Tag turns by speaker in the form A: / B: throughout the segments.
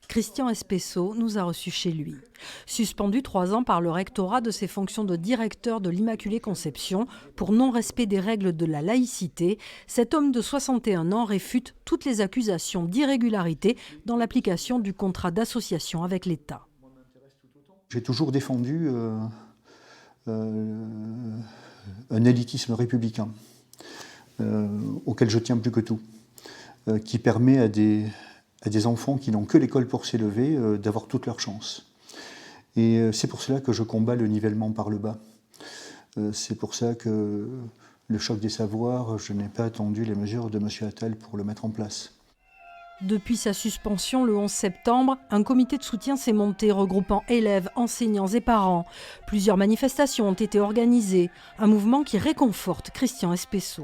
A: Christian Espesso nous a reçus chez lui. Suspendu 3 ans par le rectorat de ses fonctions de directeur de l'Immaculée Conception pour non-respect des règles de la laïcité, cet homme de 61 ans réfute toutes les accusations d'irrégularité dans l'application du contrat d'association avec l'État.
B: J'ai toujours défendu un élitisme républicain auquel je tiens plus que tout, qui permet à des enfants qui n'ont que l'école pour s'élever d'avoir toutes leurs chances. Et c'est pour cela que je combats le nivellement par le bas. C'est pour ça que le choc des savoirs, je n'ai pas attendu les mesures de M. Attal pour le mettre en place.
A: Depuis sa suspension le 11 septembre, un comité de soutien s'est monté regroupant élèves, enseignants et parents. Plusieurs manifestations ont été organisées, un mouvement qui réconforte Christian Espesso.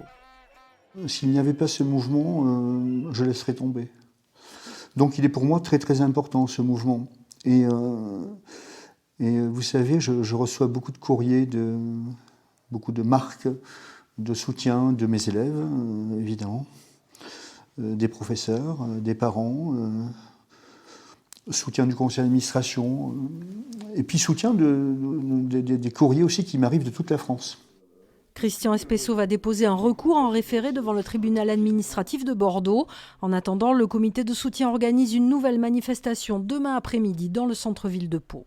B: S'il n'y avait pas ce mouvement, je laisserais tomber. Donc il est pour moi très très important ce mouvement. Et vous savez, je reçois beaucoup de courriers, beaucoup de marques de soutien de mes élèves, évidemment, des professeurs, des parents, soutien du conseil d'administration, et puis soutien des courriers aussi qui m'arrivent de toute la France.
A: Christian Espesso va déposer un recours en référé devant le tribunal administratif de Bordeaux. En attendant, le comité de soutien organise une nouvelle manifestation demain après-midi dans le centre-ville de Pau.